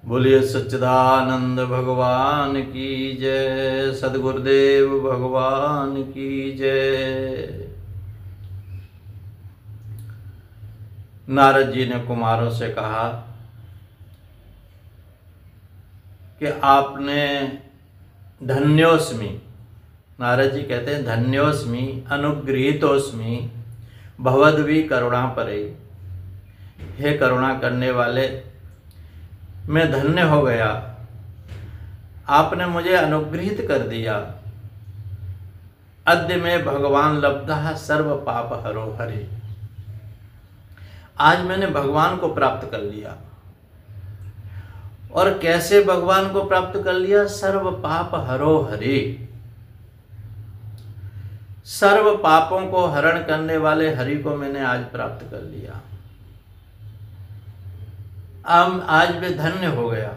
बोलिए सच्चिदानंद भगवान की जय। सद्गुरुदेव भगवान की जय। नारद जी ने कुमारों से कहा कि आपने धन्योस्मि, नारद जी कहते हैं धन्योस्मि अनुगृहीतोस्मि भवद्वी करुणा परे। हे करुणा करने वाले, मैं धन्य हो गया, आपने मुझे अनुगृहित कर दिया। अद्य में भगवान लब्धः सर्व पाप हरो हरे। आज मैंने भगवान को प्राप्त कर लिया। और कैसे भगवान को प्राप्त कर लिया? सर्व पाप हरो हरे। सर्व पापों को हरण करने वाले हरि को मैंने आज प्राप्त कर लिया। आज मैं धन्य हो गया।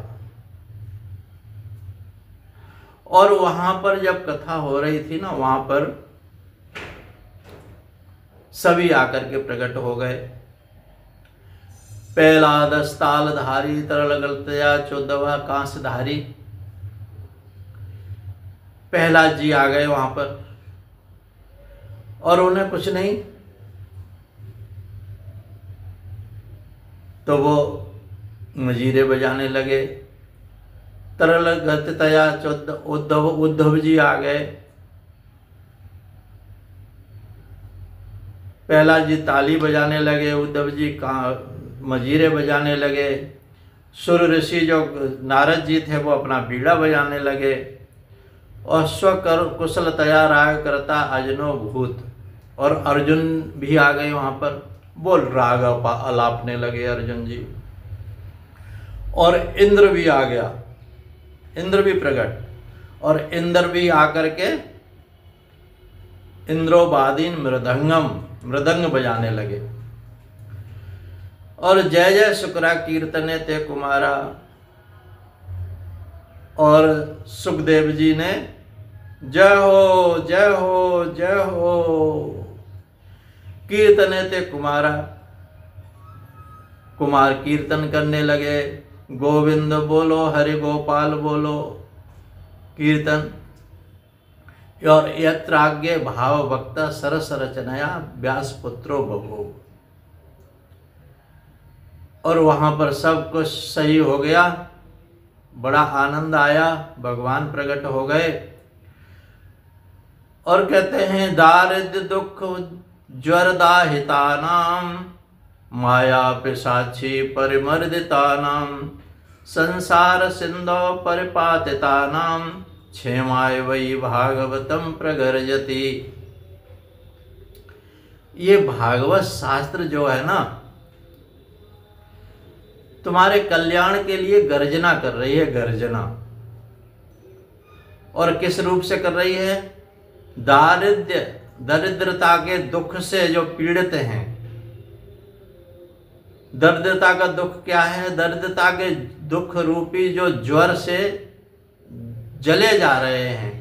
और वहां पर जब कथा हो रही थी ना, वहां पर सभी आकर के प्रकट हो गए। पहला 10 तालधारी तरल गलतया 14वां कांसधारी प्रहलाद जी आ गए वहां पर। और उन्हें कुछ नहीं तो वो मजीरे बजाने लगे। तरल गलतया 14 उद्धव जी आ गए। प्रहलाद जी ताली बजाने लगे, उद्धव जी मजीरे बजाने लगे। सुर ऋषि जो नारद जी थे वो अपना बीड़ा बजाने लगे। और स्वकर कुशल तया राग करता अजनो भूत। और अर्जुन भी आ गए वहां पर, बोल राग अलापने लगे अर्जुन जी। और इंद्र भी आ गया, इंद्र भी प्रकट। और इंद्र भी आकर के इंद्रोबादीन मृदंग बजाने लगे। और जय जय शुक्रा कीर्तने ते कुमारा। और सुखदेव जी ने जय हो जय हो जय हो कीर्तने ते कुमारा। कुमार कीर्तन करने लगे, गोविंद बोलो हरि गोपाल बोलो कीर्तन। और यत्र आज्ञे भाव भक्ता सरस रचनया व्यास पुत्रो बभो। और वहां पर सब कुछ सही हो गया, बड़ा आनंद आया, भगवान प्रकट हो गए। और कहते हैं दारिद्र दुख ज्वरदाहितानाम माया पिशाची परिमर्दितानाम संसार सिंधो परिपातितानाम क्षेमाय वै भागवतम प्रगर्जति। ये भागवत शास्त्र जो है ना, तुम्हारे कल्याण के लिए गर्जना कर रही है, गर्जना। और किस रूप से कर रही है? दरिद्रता के दुख से जो पीड़ित हैं। दरिद्रता का दुख क्या है? दरिद्रता के दुख रूपी जो ज्वर से जले जा रहे हैं,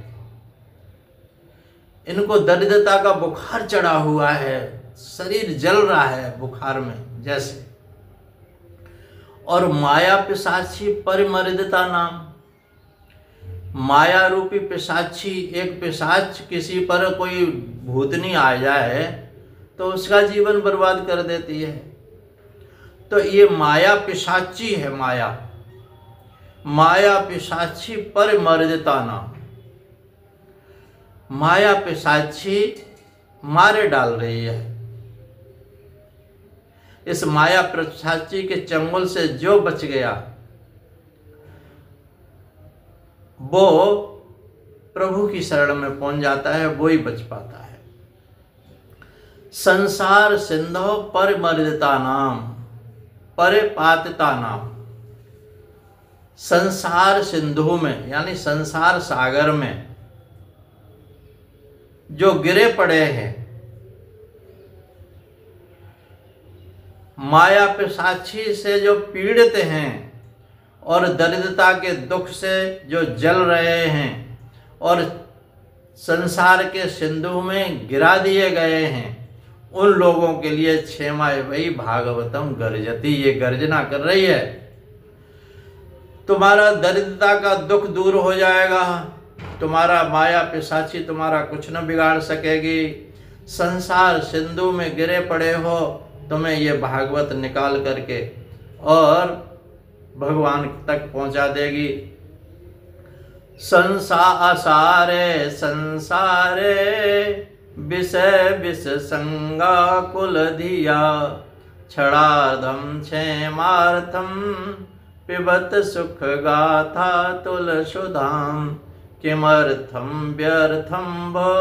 इनको दरिद्रता का बुखार चढ़ा हुआ है, शरीर जल रहा है बुखार में जैसे। और माया पिशाची परिमर्दिता नाम, माया रूपी पिशाची, एक पिशाच किसी पर कोई भूतनी आ जाए तो उसका जीवन बर्बाद कर देती है। तो ये माया पिशाची है, माया पिशाची परिमर्दिता नाम। माया पिशाची मारे डाल रही है। इस माया पिशाची के चंगुल से जो बच गया वो प्रभु की शरण में पहुंच जाता है, वो ही बच पाता है। संसार सिंधो परिमर्दिता नाम परिपातिता नाम। संसार सिंधु में यानी संसार सागर में जो गिरे पड़े हैं, माया पिशाची से जो पीड़ित हैं और दरिद्रता के दुख से जो जल रहे हैं और संसार के सिंधु में गिरा दिए गए हैं, उन लोगों के लिए क्षेमाय वही भागवतम गर्जति, ये गर्जना कर रही है। तुम्हारा दरिद्रता का दुख दूर हो जाएगा, तुम्हारा माया पिशाची तुम्हारा कुछ न बिगाड़ सकेगी। संसार सिंधु में गिरे पड़े हो, तुम्हें ये भागवत निकाल करके और भगवान तक पहुंचा देगी। संसारे संसारे विषय विष संगा कुल धिया, क्षणार्धम क्षेमार्थम पिबत सुख गाथा तुल सुधाम, किमर्थम व्यर्थम भो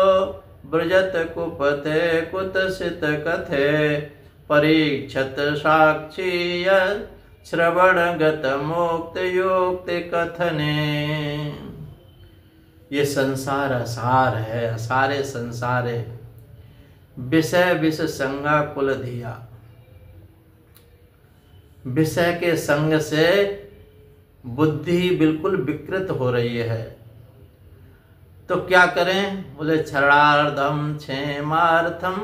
ब्रजत कुपथे कुतसित कथे, परीक्षत साक्षी श्रवण गत मुक्त युक्ति कथने। ये संसार असार है, असारे संसारे विषय विष संगा कुल धिया। विषय के संग से बुद्धि बिल्कुल विकृत हो रही है, तो क्या करें? बोले क्षणार्धम क्षेमार्थम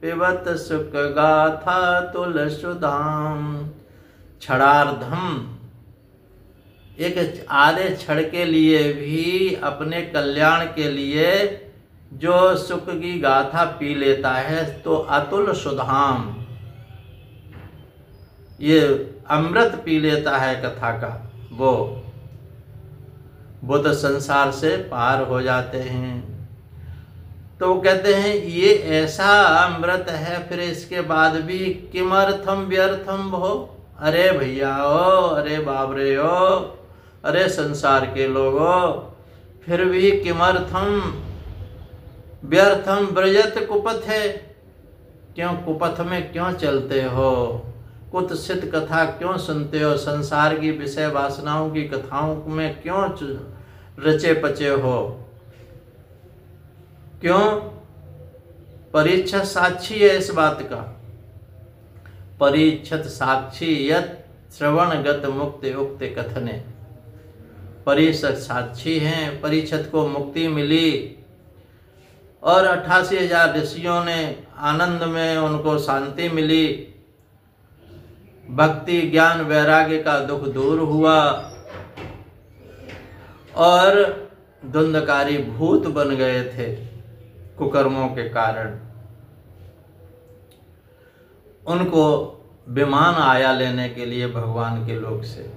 पिबत सुख गाथा तुल सुधाम। क्षणार्धम, एक आधे क्षण के लिए भी अपने कल्याण के लिए जो सुख की गाथा पी लेता है तो अतुल सुधाम, ये अमृत पी लेता है कथा का, वो तो संसार से पार हो जाते हैं। तो वो कहते हैं ये ऐसा अमृत है, फिर इसके बाद भी किमर्थम व्यर्थम भो। अरे भैया ओ, अरे बाबरे ओ, अरे संसार के लोगों, फिर भी किमर्थम व्यर्थम ब्रजत कुपथ है, क्यों कुपथ में क्यों चलते हो? कुत्सित कथा क्यों सुनते हो? संसार की विषय वासनाओं की कथाओं में क्यों रचे पचे हो? क्यों? परीक्षा साक्षी है इस बात का, परीक्षत साक्षी यत श्रवण गत मुक्ति उक्ति कथने। परीक्षत साक्षी हैं, परीक्षत को मुक्ति मिली और 88,000 ऋषियों ने आनंद में उनको शांति मिली, भक्ति ज्ञान वैराग्य का दुख दूर हुआ और धुंधकारी भूत बन गए थे कुकर्मों के कारण। उनको विमान आया लेने के लिए भगवान के लोक से,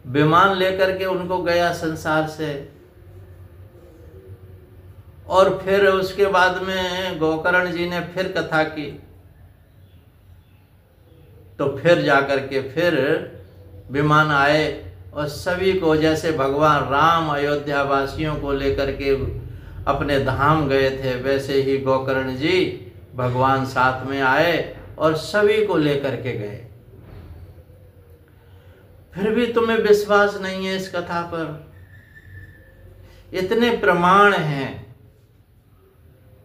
विमान लेकर के उनको गया संसार से। और फिर उसके बाद में गोकर्ण जी ने फिर कथा की, तो फिर जाकर के फिर विमान आए और सभी को, जैसे भगवान राम अयोध्या वासियों को लेकर के अपने धाम गए थे, वैसे ही गोकर्ण जी भगवान साथ में आए और सभी को लेकर के गए। फिर भी तुम्हें विश्वास नहीं है इस कथा पर? इतने प्रमाण हैं,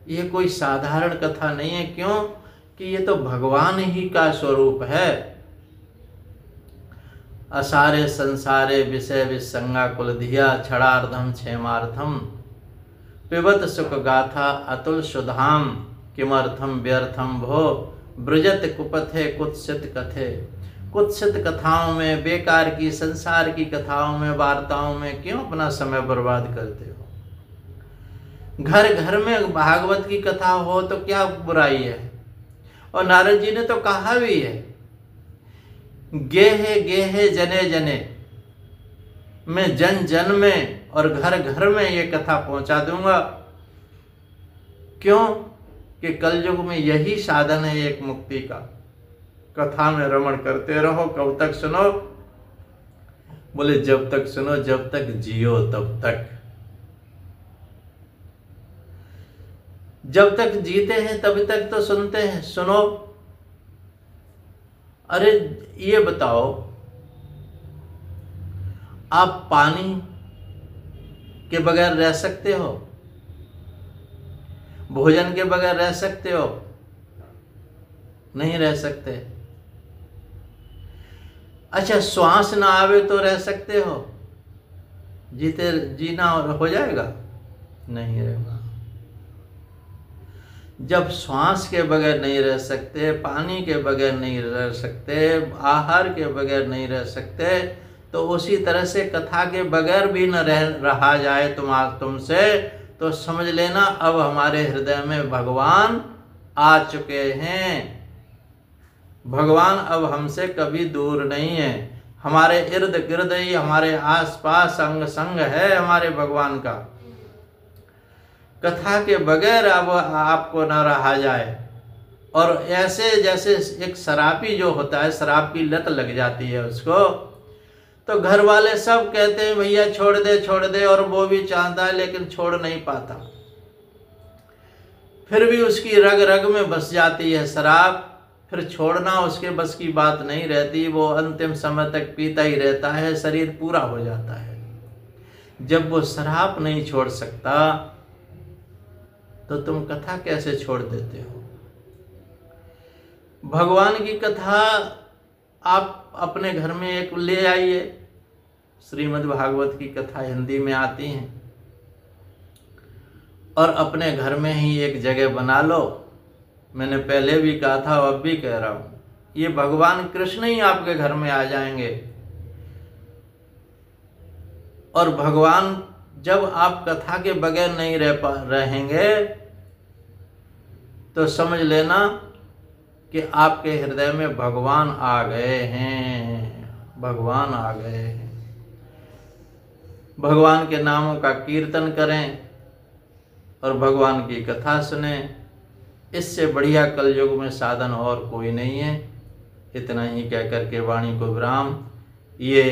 ये कोई साधारण कथा नहीं है। क्यों? कि ये तो भगवान ही का स्वरूप है। असारे संसारे विषय विसंगा कुल धिया, क्षणार्धम क्षेमार्थम पिबत सुख गाथा अतुल सुधाम, किमर्थम व्यर्थम भो ब्रजत कुपथे कुत्सित कथे। कुत्सित कथाओं में, बेकार की संसार की कथाओं में, वार्ताओं में क्यों अपना समय बर्बाद करते हो? घर घर में भागवत की कथा हो तो क्या बुराई है? और नारद जी ने तो कहा भी है, गेहे गेहे जने जने, मैं जन जन में और घर घर में ये कथा पहुंचा दूंगा। क्यों? कि कलयुग में यही साधन है एक मुक्ति का। कथा में रमण करते रहो। कब तक सुनो? बोले जब तक सुनो, जब तक जियो तब तक। जब तक जीते हैं तभी तक तो सुनते हैं, सुनो। अरे ये बताओ, आप पानी के बगैर रह सकते हो? भोजन के बगैर रह सकते हो? नहीं रह सकते। अच्छा, श्वास ना आवे तो रह सकते हो? जीना हो जाएगा? नहीं रहेगा। जब श्वास के बगैर नहीं रह सकते, पानी के बगैर नहीं रह सकते, आहार के बगैर नहीं रह सकते, तो उसी तरह से कथा के बगैर भी न रहा जाए तुमसे, तो समझ लेना अब हमारे हृदय में भगवान आ चुके हैं। भगवान अब हमसे कभी दूर नहीं है, हमारे इर्द गिर्द ही, हमारे आसपास अंग संग है हमारे भगवान का। कथा के बगैर अब आपको न रहा जाए। और ऐसे जैसे एक शराबी जो होता है, शराब की लत लग जाती है उसको, तो घर वाले सब कहते हैं भैया छोड़ दे छोड़ दे, और वो भी चाहता है लेकिन छोड़ नहीं पाता। फिर भी उसकी रग रग में बस जाती है शराब, फिर छोड़ना उसके बस की बात नहीं रहती, वो अंतिम समय तक पीता ही रहता है, शरीर पूरा हो जाता है। जब वो शराब नहीं छोड़ सकता तो तुम कथा कैसे छोड़ देते हो? भगवान की कथा आप अपने घर में एक ले आइए। श्रीमद् भागवत की कथा हिंदी में आती हैं, और अपने घर में ही एक जगह बना लो। मैंने पहले भी कहा था, अब भी कह रहा हूं, ये भगवान कृष्ण ही आपके घर में आ जाएंगे। और भगवान जब आप कथा के बगैर नहीं रहेंगे तो समझ लेना कि आपके हृदय में भगवान आ गए हैं, भगवान आ गए हैं। भगवान के नामों का कीर्तन करें और भगवान की कथा सुने। इससे बढ़िया कलयुग में साधन और कोई नहीं है। इतना ही कहकर के वाणी को विराम। ये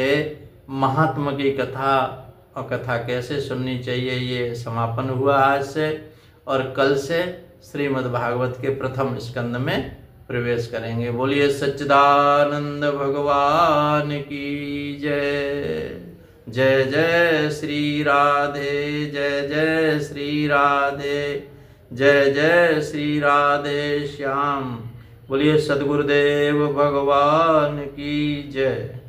महात्मा की कथा और कथा कैसे सुननी चाहिए ये समापन हुआ आज से, और कल से श्रीमद् भागवत के प्रथम स्कंद में प्रवेश करेंगे। बोलिए सच्चिदानंद भगवान की जय। जय जय श्री राधे, जय जय श्री राधे, जय जय श्री राधे श्याम। बोलिए सद्गुरुदेव भगवान की जय।